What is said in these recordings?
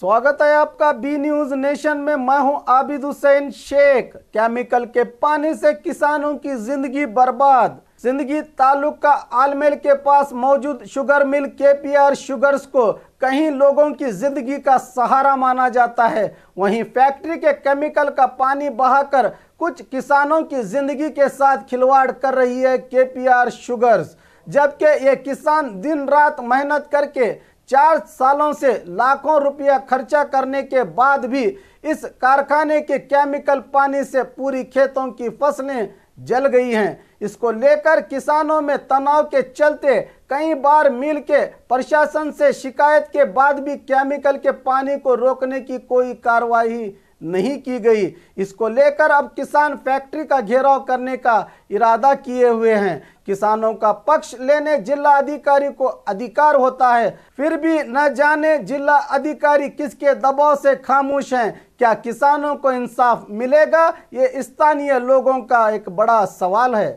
स्वागत है आपका बी न्यूज नेशन में। मैं हूं आबिद हुसैन शेख। केमिकल के पानी से किसानों की जिंदगी बर्बाद। जिंदगी तालुका आलमेल के पास मौजूद शुगर मिल केपीआर शुगर्स को कहीं लोगों की जिंदगी का सहारा माना जाता है, वहीं फैक्ट्री के केमिकल का पानी बहाकर कुछ किसानों की जिंदगी के साथ खिलवाड़ कर रही है केपीआर शुगर्स। जबकि ये किसान दिन रात मेहनत करके 4 सालों से लाखों रुपया खर्चा करने के बाद भी इस कारखाने के केमिकल पानी से पूरी खेतों की फसलें जल गई हैं। इसको लेकर किसानों में तनाव के चलते कई बार मिल के प्रशासन से शिकायत के बाद भी केमिकल के पानी को रोकने की कोई कार्रवाई नहीं की गई। इसको लेकर अब किसान फैक्ट्री का घेराव करने का इरादा किए हुए हैं। किसानों का पक्ष लेने जिला अधिकारी को अधिकार होता है, फिर भी न जाने जिला अधिकारी किसके दबाव से खामोश हैं। क्या किसानों को इंसाफ मिलेगा? ये स्थानीय लोगों का एक बड़ा सवाल है।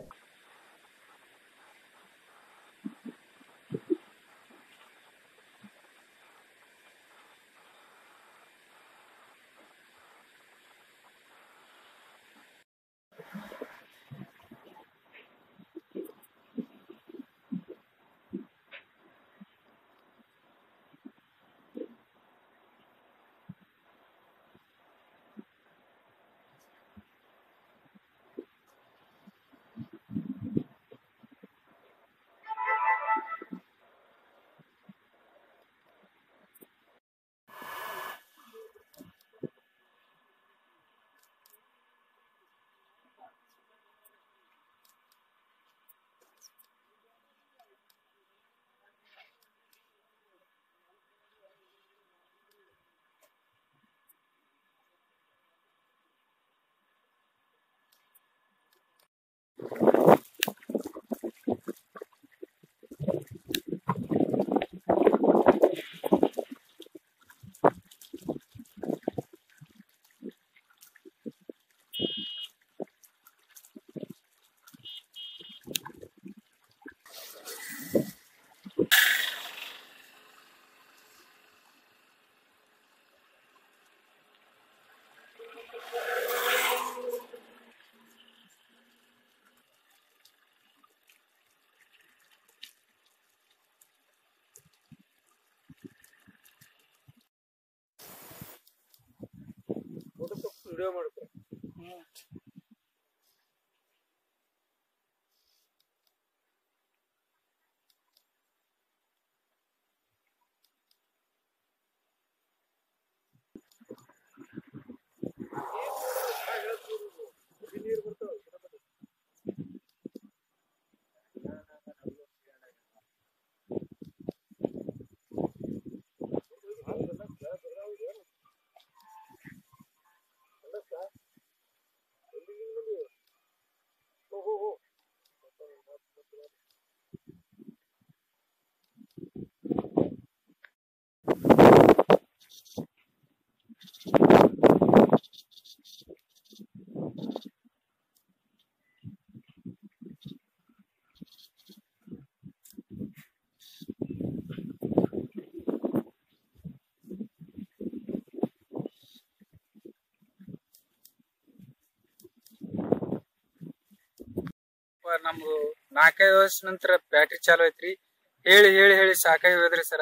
ವಿಡಿಯೋ ಮಾಡ್ಕೊ ನೀರು ಬರ್ತಾವ ನಮ್ದು 4-5 ವರ್ಷ ನಂತರ ಬ್ಯಾಟ್ರಿ ಚಾಲು ಐತ್ರಿ. ಹೇಳಿ ಹೇಳಿ ಹೇಳಿ ಸಾಕಾಗಿ ಹೋದ್ರಿ ಸರ.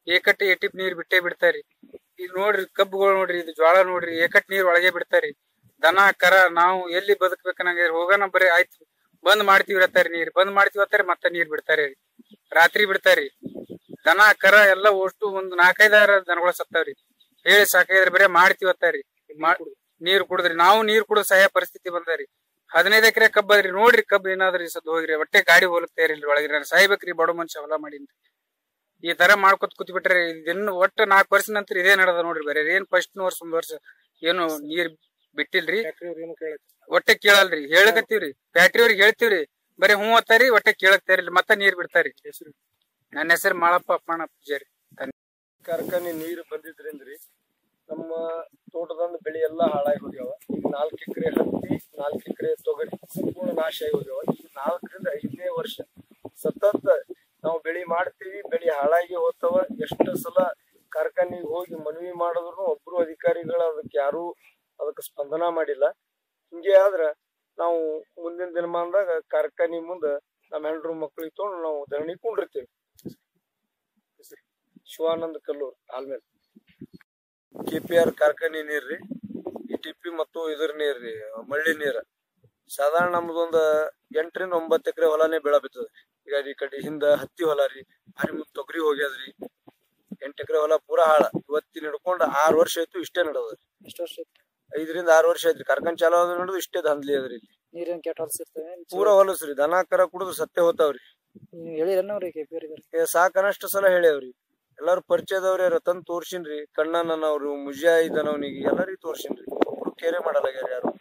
ಏಕಟ್ಟಿ ಎಟಿಪ್ ನೀರ್ ಬಿಟ್ಟೇ ಬಿಡ್ತಾರಿ. ಈಗ ನೋಡ್ರಿ ಕಬ್ಬುಗಳು ನೋಡ್ರಿ, ಇದು ಜ್ವಾಳ ನೋಡ್ರಿ, ಏಕಟ್ ನೀರ್ ಒಳಗೆ ಬಿಡ್ತಾರಿ. ದನ ಕರ ನಾವು ಎಲ್ಲಿ ಬದುಕ್ಬೇಕನ್ನಂಗ ಹೋಗೋಣ ಬರೀ ಆಯ್ತು ಬಂದ್ ಮಾಡ್ತೀವಿ ಅತ್ತಾರಿ, ನೀರ್ ಬಂದ್ ಮಾಡ್ತೀವಿ ಅತ್ತಾರಿ, ಮತ್ತೆ ನೀರ್ ಬಿಡ್ತಾರಿ, ರಾತ್ರಿ ಬಿಡ್ತಾರಿ. ದನ ಕರ ಎಲ್ಲ ಅಷ್ಟು ಒಂದ್ 4-5 ದನಗಳು ಸತ್ತಾವ್ರಿ. ಹೇಳಿ ಸಾಕಾಗಿದ್ರಿ, ಬರೀ ಮಾಡ್ತೀವಿ ಅತ್ತಾರಿ, ನೀರ್ ಕುಡಿದ್ರಿ. ನಾವು ನೀರ್ ಕುಡಿದ್ ಸಹಾಯ ಪರಿಸ್ಥಿತಿ ಬಂದಾರಿ. 15 ಎಕರೆ ಕಬ್ಬ ಅದ್ರಿ. ನೋಡ್ರಿ ಕಬ್ಬು ಏನಾದ್ರಿ ಸದ್ ಹೋಗ್ರಿ, ಒಟ್ಟೆ ಗಾಡಿ ಹೋಗ್ತಾರಿಲ್ರಿ ಒಳಗ್ರಿ. ಸಾಯ್ಬೇಕ್ರಿ ಬಡ ಮನುಷ್ಯ ಹೊಲ ಮಾಡಿನ್ರಿ. ಈ ತರ ಮಾಡ್ಕೊತ್ ಕೂತ್ ಬಿಟ್ರಿ. ಇದನ್ನ ಒಟ್ಟು 4 ವರ್ಷ ನಂತರ ಇದೇ ನಡೆದ ನೋಡ್ರಿ. ಬರೀ ಏನ್ ಫಸ್ಟ್ ಒಂದ್ ವರ್ಷ ಏನು ನೀರ್ ಬಿಟ್ಟಿಲ್ರಿ, ಒಟ್ಟೆ ಕೇಳಲ್ರಿ. ಹೇಳಕತ್ತೀವ್ರಿ, ಫ್ಯಾಕ್ಟ್ರಿ ಅವ್ರಿಗೆ ಹೇಳ್ತೀವ್ರಿ, ಬರೀ ಹೂ ಅತ್ತಾರಿ, ಒಟ್ಟೆ ಕೇಳಕ್ತಾರಿಲ್ರಿ, ಮತ್ತೆ ನೀರ್ ಬಿಡ್ತಾರಿ. ನನ್ನ ಹೆಸರು ಮಾಳಪ್ಪ ಅಪ್ಪಣ್ಣ ಪೂಜಾರಿ. ಕಾರ್ಖಾನೆ ನೀರು ಬಂದಿದ್ರಿಂದ್ರಿ ನಮ್ಮ ತೋಟದಂದು ಬೆಳೆ ಎಲ್ಲಾ ಹಾಳಾಗಿ ಹೋಗ್ಯಾವ. ಈಗ 4 ಎಕರೆ ಹತ್ತಿ, 4 ಎಕರೆ ತೊಗರಿ ಸಂಪೂರ್ಣ ನಾಶ ಆಗಿ ಹೋಗ್ಯಾವ. ಈಗ 4ರಿಂದ 5ನೇ ವರ್ಷ ಸತತ ನಾವು ಬೆಳಿ ಮಾಡ್ತೀವಿ, ಬೆಳಿ ಹಾಳಾಗಿ ಹೋಗ್ತಾವ. ಎಷ್ಟು ಸಲ ಕಾರ್ಖಾನೆಗೆ ಹೋಗಿ ಮನವಿ ಮನವಿ ಮಾಡಿದ್ರು ಒಬ್ರು ಅಧಿಕಾರಿಗಳು ಅದಕ್ಕೆ ಯಾರು ಅದಕ್ಕೆ ಸ್ಪಂದನ ಮಾಡಿಲ್ಲ. ಹಿಂಗೆ ಆದ್ರ ನಾವು ಮುಂದಿನ ದಿನಮಾನದಾಗ ಕಾರ್ಖಾನೆ ಮುಂದ ನಮ್ಮ ಹೆಂಡ್ರು ಮಕ್ಕಳಿಗೆ ತಗೊಂಡು ನಾವು ಧರಣಿ ಕುಂಡಿರ್ತೀವಿ. ಶಿವಾನಂದ ಕಲ್ಲೂರ್ ಆಲ್ಮೇಲ್ KPR ಕಾರ್ಖಾನೆ ನೀರ್ರಿ, ETP ಮತ್ತು ಇದ್ರ ನೀರ್ರಿ ಮಳ್ಳಿ ನೀರ. ಸಾಧಾರಣ ನಮ್ದೊಂದ 8 ರಿಂದ 9 ಎಕರೆ ಹೊಲಾನೇ ಬೆಳೆ ಬಿತ್ತದ. ಈಗ ಈ ಕಡೆ ಹಿಂದ ಹತ್ತಿ ಹೊಲ ರೀ, ಭಾರಿ ಮುಂದ್ ತೊಗರಿ ಹೋಗ್ಯದ್ರಿ. 8 ಎಕರೆ ಹೊಲ ಪೂರಾ ಹಾಳ. ಇವತ್ತಿನ ಹಿಡ್ಕೊಂಡ್ 6 ವರ್ಷ ಆಯ್ತು ಇಷ್ಟೇ ನಡೆದ್ರಿ. 5 ರಿಂದ 6 ವರ್ಷ ಆಯ್ತ್ರಿ ಕಾರ್ಖಾನೆ ಚಾಲು ಆದ ನೋಡಿದ್ರು ಇಷ್ಟೇ ದಂಧಲಿ ಅದ್ರಿ. ಇಲ್ಲಿ ನೀರೇನ್ ಕೆಟ್ಟ ಹೊಲಸಿರ್ತವೆ ಪೂರಾ ಹೊಲಸ್ರಿ, ದನ ಕರ ಕುಡಿದು ಸತ್ಯ ಹೋತಾವ್ರಿ. ಸಾಕನಷ್ಟು ಸಲ ಹೇಳ್ಯಾವ್ರಿ. ಎಲ್ಲಾರು ಪರಿಚಯದವ್ರಿ, ರತನ್ ತೋರ್ಸಿನ್ರಿ, ಕಣ್ಣನವ್ರು, ಮುಜಿಯಾ ಇದ್ದನವ್ನಿಗೆ ಎಲ್ಲರಿಗೂ ತೋರ್ಸಿನ್ರಿ. ಒಬ್ರು ಕೇರೆ ಮಾಡಲಾಗ್ಯಾರ ಯಾರು.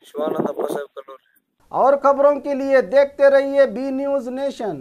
ಶಿವಾನಂದ ಅಪ್ಪ ಸಾಹೇಬ್ ಕಲ್ಲೂರ್. और खबरों के लिए देखते रहिए बी न्यूज नेशन।